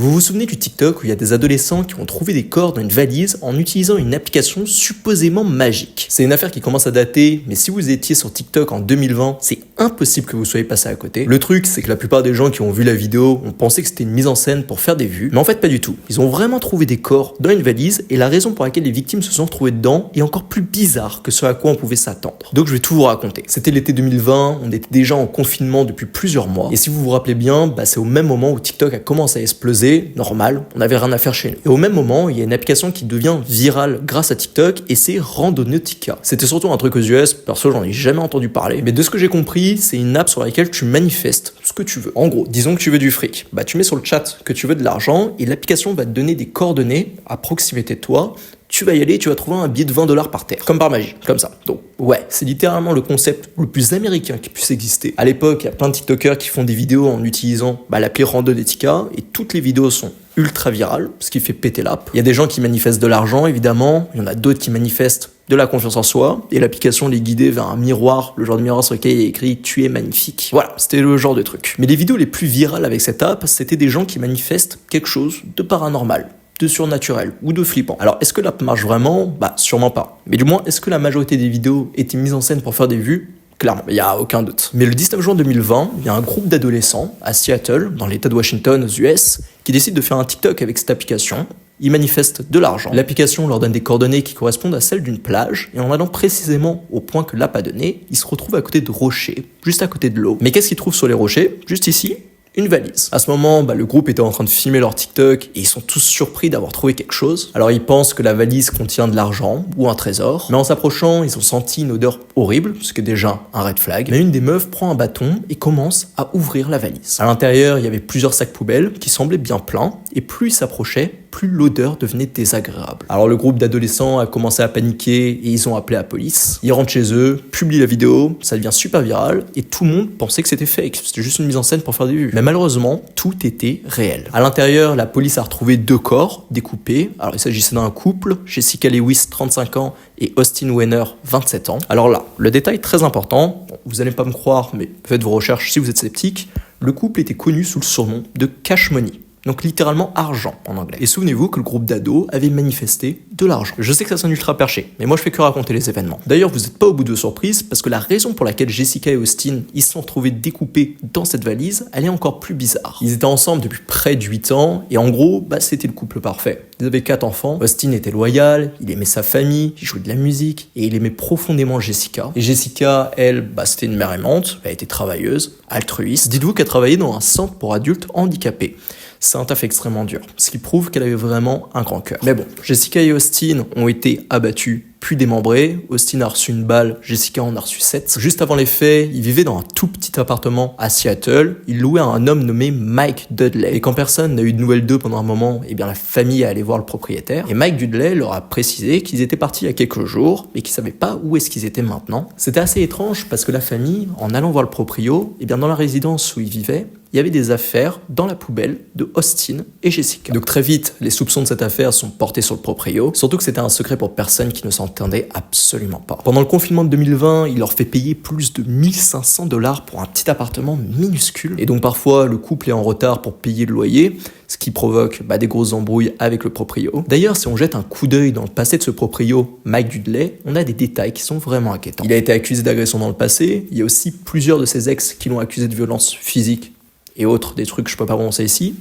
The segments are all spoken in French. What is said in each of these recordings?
Vous vous souvenez du TikTok où il y a des adolescents qui ont trouvé des corps dans une valise en utilisant une application supposément magique? C'est une affaire qui commence à dater, mais si vous étiez sur TikTok en 2020, c'est impossible que vous soyez passé à côté. Le truc, c'est que la plupart des gens qui ont vu la vidéo ont pensé que c'était une mise en scène pour faire des vues, mais en fait pas du tout. Ils ont vraiment trouvé des corps dans une valise et la raison pour laquelle les victimes se sont retrouvées dedans est encore plus bizarre que ce à quoi on pouvait s'attendre. Donc je vais tout vous raconter. C'était l'été 2020, on était déjà en confinement depuis plusieurs mois, et si vous vous rappelez bien, c'est au même moment où TikTok a commencé à exploser. Normal, on n'avait rien à faire chez nous. Et au même moment, il y a une application qui devient virale grâce à TikTok et c'est Randonautica. C'était surtout un truc aux US, perso j'en ai jamais entendu parler, mais de ce que j'ai compris, c'est une app sur laquelle tu manifestes ce que tu veux. En gros, disons que tu veux du fric, tu mets sur le chat que tu veux de l'argent et l'application va te donner des coordonnées à proximité de toi. Tu vas y aller, tu vas trouver un billet de $20 par terre. Comme par magie, comme ça. Donc, ouais, c'est littéralement le concept le plus américain qui puisse exister. À l'époque, il y a plein de TikTokers qui font des vidéos en utilisant l'appli Randonautica et toutes les vidéos sont ultra virales, ce qui fait péter l'app. Il y a des gens qui manifestent de l'argent, évidemment. Il y en a d'autres qui manifestent de la confiance en soi, et l'application les guidait vers un miroir, le genre de miroir sur lequel il y a écrit « Tu es magnifique ». Voilà, c'était le genre de truc. Mais les vidéos les plus virales avec cette app, c'était des gens qui manifestent quelque chose de paranormal, de surnaturel ou de flippant. Alors, est-ce que l'app marche vraiment? Sûrement pas. Mais du moins, est-ce que la majorité des vidéos étaient mises en scène pour faire des vues? Clairement, il n'y a aucun doute. Mais le 19 juin 2020, il y a un groupe d'adolescents à Seattle, dans l'état de Washington, aux US, qui décide de faire un TikTok avec cette application. Ils manifestent de l'argent. L'application leur donne des coordonnées qui correspondent à celles d'une plage, et en allant précisément au point que l'app a donné, ils se retrouvent à côté de rochers, juste à côté de l'eau. Mais qu'est-ce qu'ils trouvent sur les rochers? Juste ici, une valise. À ce moment, le groupe était en train de filmer leur TikTok et ils sont tous surpris d'avoir trouvé quelque chose. Alors ils pensent que la valise contient de l'argent ou un trésor, mais en s'approchant, ils ont senti une odeur horrible, ce qui est déjà un red flag. Mais une des meufs prend un bâton et commence à ouvrir la valise. À l'intérieur, il y avait plusieurs sacs poubelles qui semblaient bien pleins et plus ils s'approchaient, plus l'odeur devenait désagréable. Alors le groupe d'adolescents a commencé à paniquer et ils ont appelé la police. Ils rentrent chez eux, publient la vidéo, ça devient super viral et tout le monde pensait que c'était fake. C'était juste une mise en scène pour faire des vues. Mais malheureusement, tout était réel. À l'intérieur, la police a retrouvé 2 corps découpés. Alors il s'agissait d'un couple, Jessica Lewis, 35 ans, et Austin Weiner, 27 ans. Alors là, le détail très important, vous n'allez pas me croire, mais faites vos recherches si vous êtes sceptique, le couple était connu sous le surnom de Cash Money. Donc littéralement argent en anglais. Et souvenez-vous que le groupe d'ados avait manifesté de l'argent. Je sais que ça sonne ultra perché, mais moi je fais que raconter les événements. D'ailleurs, vous n'êtes pas au bout de surprise, parce que la raison pour laquelle Jessica et Austin ils se sont retrouvés découpés dans cette valise, elle est encore plus bizarre. Ils étaient ensemble depuis près de 8 ans, et en gros, c'était le couple parfait. Ils avaient 4 enfants, Austin était loyal, il aimait sa famille, il jouait de la musique, et il aimait profondément Jessica. Et Jessica, elle, c'était une mère aimante, elle était travailleuse, altruiste. Dites-vous qu'elle travaillait dans un centre pour adultes handicapés. C'est un taf extrêmement dur, ce qui prouve qu'elle avait vraiment un grand cœur. Mais bon, Jessica et Austin ont été abattus puis démembrés. Austin a reçu une balle, Jessica en a reçu 7. Juste avant les faits, ils vivaient dans un tout petit appartement à Seattle. Ils louaient à un homme nommé Mike Dudley. Et quand personne n'a eu de nouvelles d'eux pendant un moment, la famille est allée voir le propriétaire. Et Mike Dudley leur a précisé qu'ils étaient partis il y a quelques jours, mais qu'ils savaient pas où est-ce qu'ils étaient maintenant. C'était assez étrange parce que la famille, en allant voir le proprio, dans la résidence où ils vivaient, il y avait des affaires dans la poubelle de Austin et Jessica. Donc très vite, les soupçons de cette affaire sont portés sur le proprio, surtout que c'était un secret pour personne qui ne s'entendait absolument pas. Pendant le confinement de 2020, il leur fait payer plus de $1 500 pour un petit appartement minuscule, et donc parfois le couple est en retard pour payer le loyer, ce qui provoque des grosses embrouilles avec le proprio. D'ailleurs, si on jette un coup d'œil dans le passé de ce proprio, Mike Dudley, on a des détails qui sont vraiment inquiétants. Il a été accusé d'agression dans le passé, il y a aussi plusieurs de ses ex qui l'ont accusé de violence physique et autres, des trucs que je peux pas prononcer ici.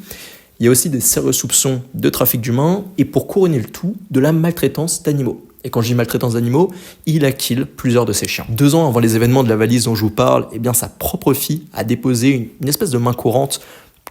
Il y a aussi des sérieux soupçons de trafic d'humains et pour couronner le tout, de la maltraitance d'animaux. Et quand je dis maltraitance d'animaux, il a kill plusieurs de ses chiens. 2 ans avant les événements de la valise dont je vous parle, sa propre fille a déposé une espèce de main courante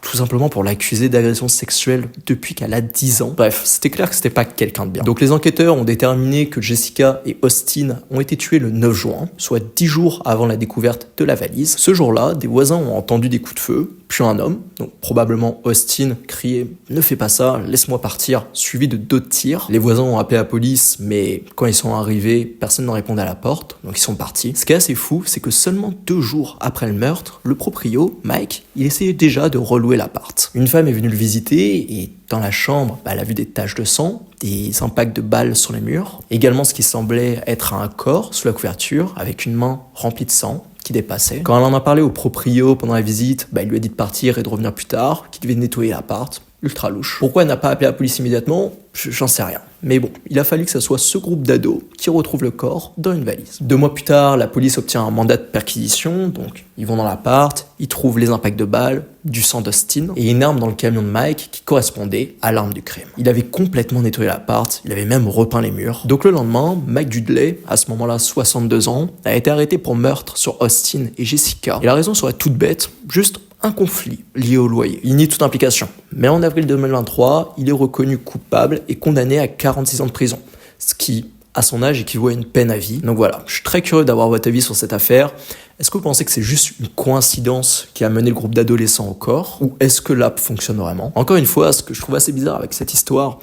tout simplement pour l'accuser d'agression sexuelle depuis qu'elle a 10 ans. Bref, c'était clair que c'était pas quelqu'un de bien. Donc les enquêteurs ont déterminé que Jessica et Austin ont été tués le 9 juin, soit 10 jours avant la découverte de la valise. Ce jour-là, des voisins ont entendu des coups de feu, puis un homme, donc probablement Austin, criait « Ne fais pas ça, laisse-moi partir », suivi de d'autres tirs. Les voisins ont appelé la police, mais quand ils sont arrivés, personne ne répondait à la porte, donc ils sont partis. Ce qui est assez fou, c'est que seulement 2 jours après le meurtre, le proprio, Mike, il essayait déjà de relouer l'appart. Une femme est venue le visiter et dans la chambre, elle a vu des taches de sang, des impacts de balles sur les murs, également ce qui semblait être un corps sous la couverture avec une main remplie de sang qui dépassait. Quand elle en a parlé au proprio pendant la visite, il lui a dit de partir et de revenir plus tard, qu'il devait nettoyer l'appart. ultra louche. Pourquoi elle n'a pas appelé la police immédiatement? J'en sais rien. Mais bon, il a fallu que ce soit ce groupe d'ados qui retrouve le corps dans une valise. 2 mois plus tard, la police obtient un mandat de perquisition, donc ils vont dans l'appart, ils trouvent les impacts de balles, du sang d'Austin et une arme dans le camion de Mike qui correspondait à l'arme du crime. Il avait complètement nettoyé l'appart, il avait même repeint les murs. Donc le lendemain, Mike Dudley, à ce moment-là 62 ans, a été arrêté pour meurtre sur Austin et Jessica. Et la raison serait toute bête, juste un conflit lié au loyer. Il nie toute implication. Mais en avril 2023, il est reconnu coupable et condamné à 46 ans de prison. Ce qui, à son âge, équivaut à une peine à vie. Donc voilà, je suis très curieux d'avoir votre avis sur cette affaire. Est-ce que vous pensez que c'est juste une coïncidence qui a mené le groupe d'adolescents au corps? Ou est-ce que l'app fonctionne vraiment? Encore une fois, ce que je trouve assez bizarre avec cette histoire,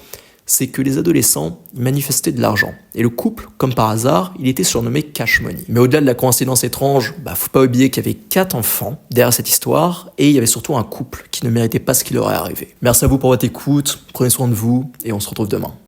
c'est que les adolescents, ils manifestaient de l'argent. Et le couple, comme par hasard, il était surnommé Cash Money. Mais au-delà de la coïncidence étrange, faut pas oublier qu'il y avait 4 enfants derrière cette histoire, et il y avait surtout un couple qui ne méritait pas ce qui leur est arrivé. Merci à vous pour votre écoute, prenez soin de vous, et on se retrouve demain.